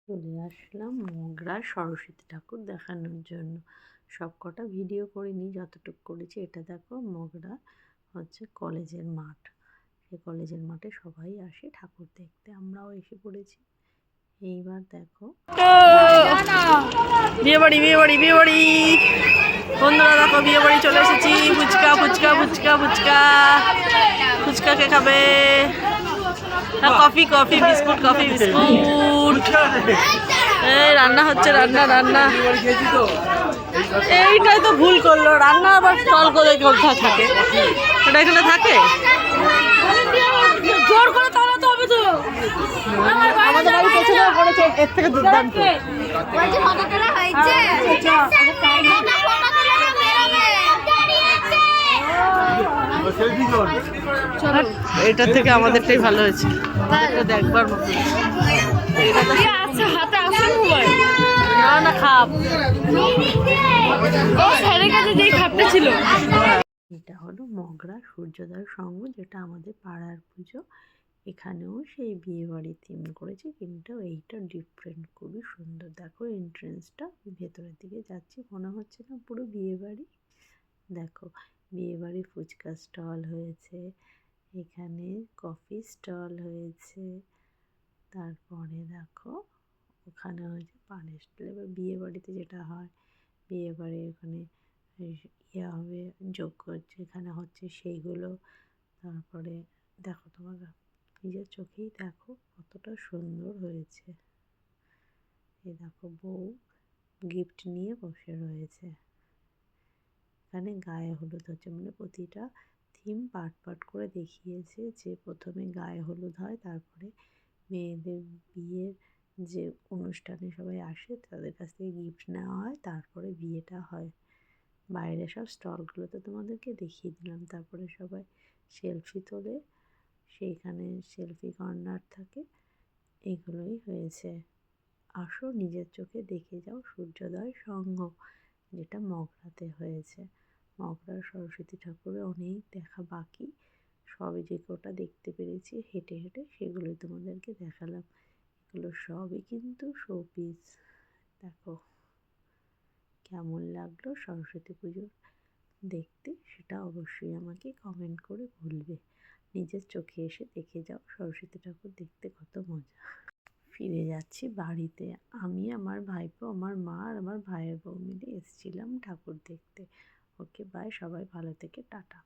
চলে আসলাম মগরা সরস্বতী ঠাকুর দেখানোর জন্য। সব কটা ভিডিও করিনি, যতটুকু করেছি। এটা দেখো, মগরা হচ্ছে কলেজের মাঠ। সেই কলেজের মাঠে সবাই আসে ঠাকুর দেখতে, আমরাও এসে পড়েছি। এইবার দেখো বিয়ে বাড়ি বিয়ে বাড়ি বিয়ে বাড়ি, বন্ধুরা দেখো বিয়ে বাড়ি চলে এসেছি। ফুচকা ফুচকা ফুচকা ফুচকা ফুচকা কে খাবে? Coffee coffee biscuit coffee biscuit. এই রান্না হচ্ছে, রান্না রান্না। এইটাই তো ভুল করলো, রান্না আবার স্টল করে কোথায় থাকে? এটা এখানে থাকে জোর করে, তাহলে তো হবে তো। আমাদের বাড়ি পেছনে পড়েছে, এর থেকে দুর্দান্ত। এটার থেকে আমাদেরটাই ভালো হয়েছে, দেখবার মতো। না না খাপ, ছিল। এটা হলো মগরা সূর্যোদয় সংঘ, যেটা আমাদের পাড়ার পুজো। এখানেও সেই বিয়ে বাড়ি থিম করেছে, কিন্তু এইটা ডিফারেন্ট, খুবই সুন্দর। দেখো এন্ট্রেন্সটা, ভেতরের দিকে যাচ্ছি, মনে হচ্ছে না পুরো বিয়ে বাড়ি। দেখো বিয়ে বাড়ি ফুচকা স্টল হয়েছে, এখানে কফি স্টল হয়েছে, তারপরে দেখো ওখানে হয়েছে পানের স্টল। এবার বিয়ে বাড়িতে যেটা হয়, বিয়ে বাড়ি ওখানে ইয়ে হবে, যজ্ঞ হচ্ছে, এখানে হচ্ছে সেইগুলো। তারপরে দেখো, তোমার নিজের চোখেই দেখো কতটা সুন্দর হয়েছে। এই দেখো বউ গিফট নিয়ে বসে রয়েছে। এখানে গায়ে হলুদ হচ্ছে, মানে প্রতিটা থিম পার্ট পার্ট করে দেখিয়েছে, যে প্রথমে গায়ে হলুদ হয়, তারপরে মেয়েদের বিয়ের যে অনুষ্ঠানে সবাই আসে তাদের কাছ থেকে গিফট নেওয়া হয়, তারপরে বিয়েটা হয়। বাইরে সব স্টলগুলোতে তোমাদেরকে দেখিয়ে দিলাম। তারপরে সবাই সেলফি তোলে, সেইখানে সেলফি কর্নার থাকে। এগুলোই হয়েছে। আসো নিজের চোখে দেখে যাও সূর্যোদয় সংঘ, যেটা মগরাতে হয়েছে। মগরার সরস্বতী ঠাকুরের অনেক দেখা বাকি, সবই যে কটা দেখতে পেরেছি হেঁটে হেঁটে, সেগুলোই তোমাদেরকে দেখালাম। এগুলো সবই কিন্তু শোপিস। দেখো কেমন লাগলো সরস্বতী পুজো দেখতে, সেটা অবশ্যই আমাকে কমেন্ট করে বলবে। নিজের চোখে এসে দেখে যাও সরস্বতী ঠাকুর দেখতে কত মজা। ফিরে যাচ্ছি বাড়িতে। আমি, আমার ভাইপো, আমার মা আর আমার ভাইয়ের বউ মিলে এসেছিলাম ঠাকুর দেখতে। ওকে বাই, সবাই ভালো থেকে টাটা।